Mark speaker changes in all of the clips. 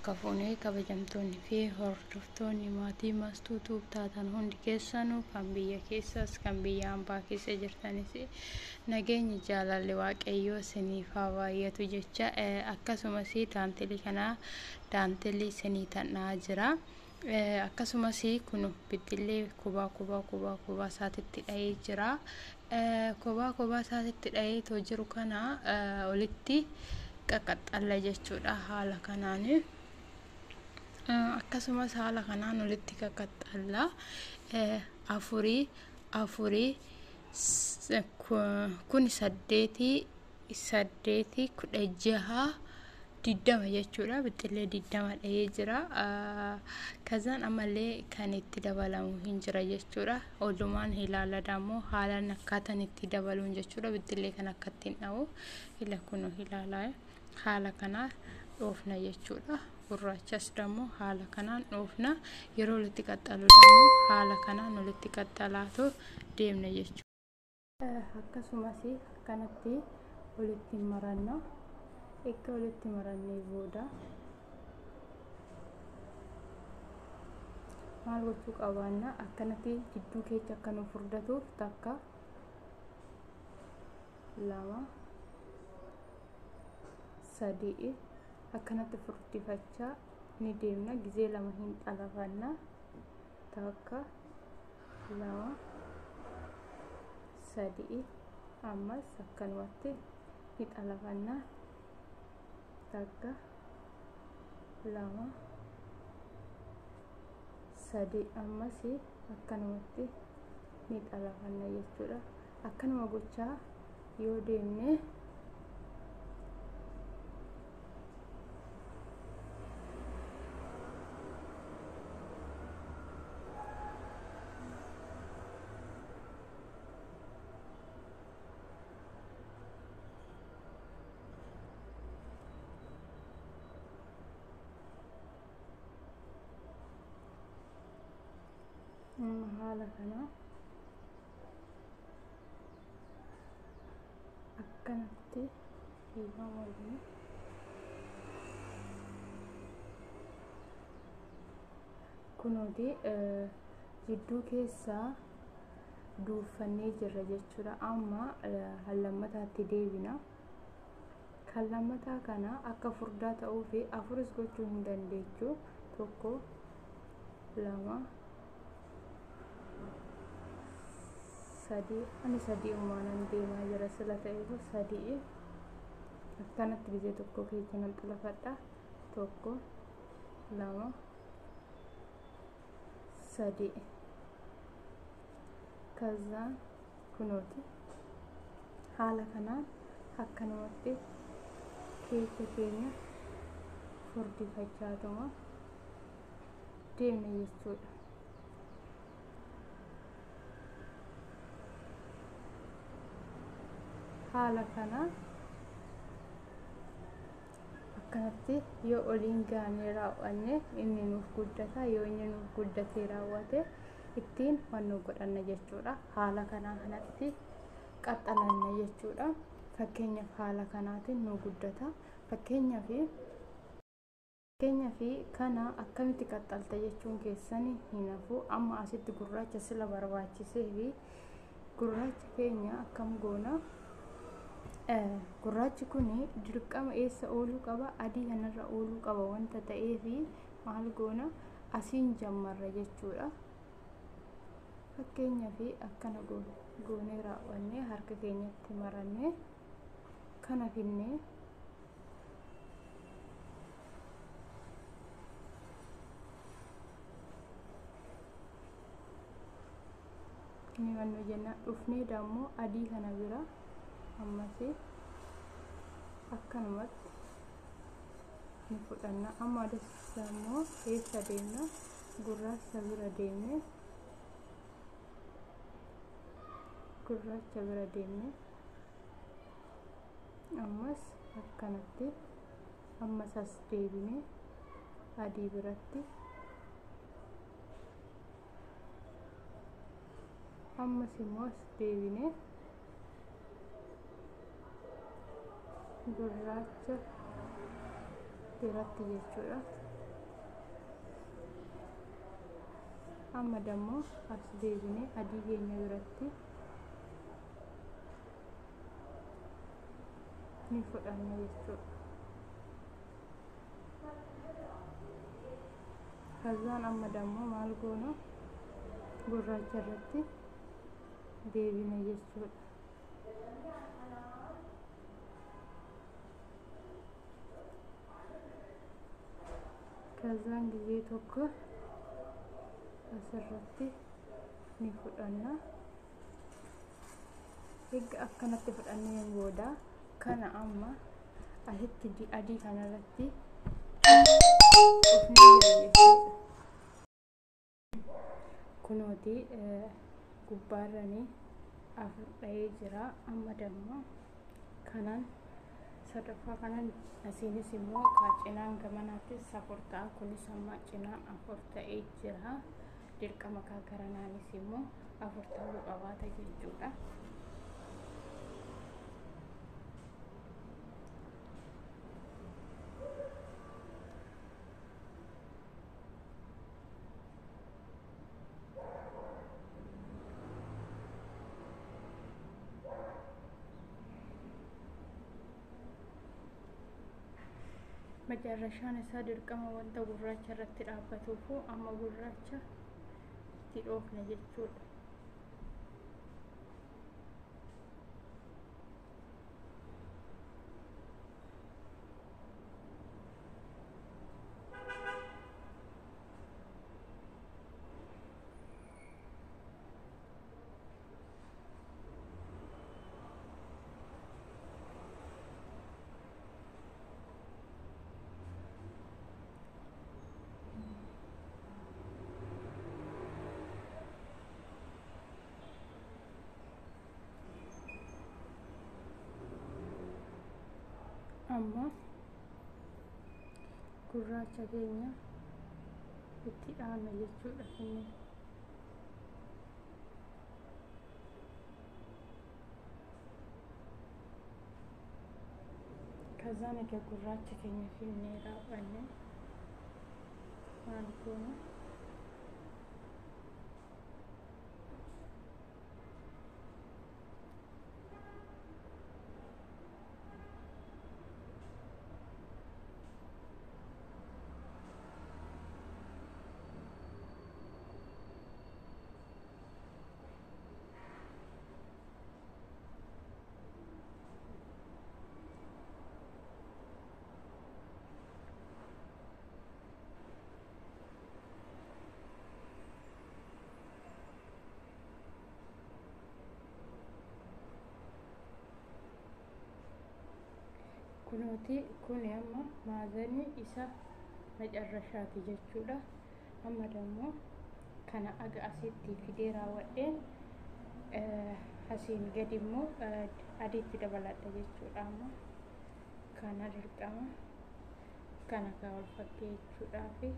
Speaker 1: harka fuunee kabajamtoonni fi hordoftoonni maatii Mastuu Tuub taatan hundi keessanuu kan biyya keessas kan biyya hambaa keessa jirtanis nageenyi jaalalli waaqayyoo isiniif haa baay'atu jecha akkasumas daantelii kana daantelii isinii ta'aa jira. Akkasumas kun bidillee kubaa isaatitti dha'ee jira. Kubaa isaatitti dha'ee jiru kana olitti qaqqaxxalla jechuudha haala kanaan. Akkasumas haala kanaan olitti qaqqaxxalla afurii kun 8 16 diddama jechuudha. Bidillee diddama dha'ee jira. Kazaan ammallee kan itti dabalamu hin jira jechuudha. Odumaan ilaalaa immoo haalaan akkaataan itti dabaluun jechuudha. Bidillee kan akka ittiin dha'u ila kun ilaalaa haala kanaan dhoofna jechuudha. Gurraachas immoo haala kanaan dhoofna. Yeroo walitti qaxxalu immoo haala kanaan walitti qaxxalaatu deemna jechuudha. Akkasumas kanatti walitti maranna. Egaa walitti marannee booda maal gochuu qabaanna akkanatti jidduu keessa akka nu furdatuuf takka 2 3 akkanatti furdifachaa ni deemna. Gizee 2 hin xalafanna. Takka 2 3 ammas akkanumatti ni xalafanna. Takka 2 3 ammas akkanumatti ni xalafanna jechuudha. Akkanuma gochaa yoo deemne haala kana akkanatti hiikamuu kunooti jidduu keessaa duufannee jirra jechuudha. Amma hallammataatti deebina. Kan lammataa kana akka furdaa ta'uu fi afuris gochuu hin dandeechu. 1 2 3 ani 3 umaanan deemaa jira sila ta'eef 3 akkanatti gizee tokko keessa nan xalafadha. 1 2 3 kazaan kunooti haala kanaan akkanumatti keessa keenya furdifachaatuma deemna jechuudha. Haala kana akkanatti yoo oliin gaanee raawwanne inni nuuf guddata. Yoo inni nuuf guddatee raawwate ittiin wannu godhanna jechuudha. Haala kanaa kanatti qaxxalanna jechuudha. Fakkeenyaaf haala kanaatiin nu guddata. Fakkeenyaaf kana akkamitti qaxxalta jechuun keessanii hin hafu. Amma asitti gurraacha sila barbaachisee fi gurraacha keenya akkam goona. Gurraachi kun dirqama eessa ooluu qaba? Adii kanarra ooluu qaba wanta ta'eef maal goona asiin jammarra jechuudha. Fakkeenyaaf akkana goonee raawwannee harka keenyatti marannee kana finnee ni wannu jenna. Dhufnee dammoo adii kana bira ammas akkanumatti ni fudhanna. Amma dassa immoo eessa deemna? Gurraacha bira deemne ammas akkanatti ammas as deebine adii biratti ammas immoo as deebine gurraacha biratti jechuudha. amma dammoo as deebinee adii keenya biratti ni fudhanna jechuudha. kazaan amma dammoo maal goona gurraacha irratti deebina jechuudha. kazaan ጊዜ tokko asirratti ni fudhanna. egaa akkanatti fudhanneen booda kana amma asitti adii kanarratti kunooti gubbaarrani afur dha'ee jira. amma dammoo kanan sadaffaa kanan asiinis immoo cinaan gamanaattis afur ta'a. kunis amma cinaan afur ta'ee jira. dirqama garaagaraanis immoo afur ta'uu qabaata jechuudha. macarrashaan isaa dirqama wanta gurraacha irratti dhaabbatuufu amma gurraacha itti dhoofna jechuudha. amma gurraacha keenya itti dhaabna jechuudha. inni kazaan egaa gurraacha keenya finnee raawwanne maal goona kunooti kun amma maazanii isa macarrashaati jechuudha. amma dammoo kana aga asitti fidee raawwadheen asiin gadi immoo adiitti dabaladha jechuudha. amma kana dirqama kana kaa wal fakkeessuudhaafi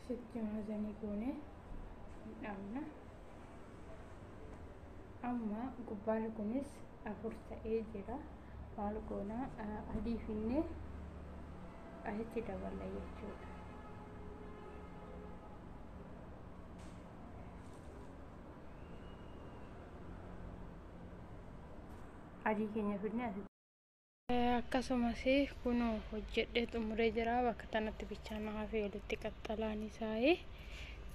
Speaker 1: sitti maazanii goone dhaabna. amma gubbaarri kunis afur ta'ee jira. maal goona adii finnee asitti daballa jechuudha. adii keenya finnee asitti akkasumas kun hojjedhee xumuree jira. bakka tanatti bichaan hafee walitti qaxxalaan isaa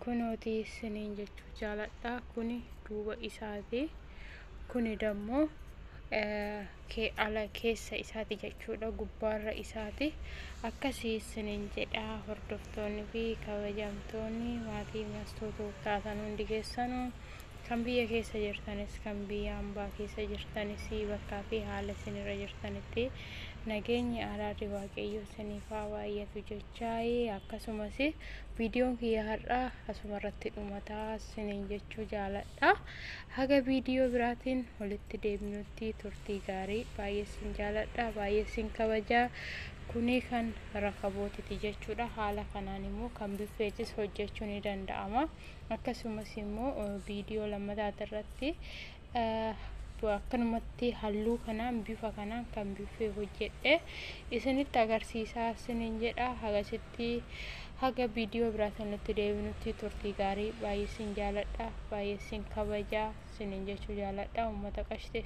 Speaker 1: kunooti isiniin jechuu jaaladha. kuni duuba isaati, kuni dammoo ala keessa isaati jechuudha, gubbaarra isaati. akkasii isiniin jedha hordoftoonni fi kabajamtoonni maatii maastootu taatan hundi keessanuu kan biyya keessa jirtanis kan biyya hambaa keessa jirtanis bakkaa fi haala isinirra jirtanitti nageenyi araarri waaqayyo isiniif haa baay'atu jechaa akkasumas viidiyoon kiyya har'aa asumarratti dhumataa isiniin jechuu jaaladha. Haga viidiyoo biraatiin walitti deebinutti turtii gaarii. Baay'ee isin jaaladha, baay'ee isin kabajaa. Kuni kan rakabootiti jechuudha. Haala kanaan immoo kan biffeetis hojjechuu ni danda'ama. Akkasumas immoo viidiyoo lammataa irratti akkanumatti halluu kanaan bifa kanaan kan biffee hojjedhe isinitti agarsiisaa isiniin jedha. Haga viidiyoo biraatiin walitti deebinutti turtii gaarii. Baay'ee isin jaaladha, baay'ee isin kabajaa isiniin jechuu jaaladha. Uummata qashte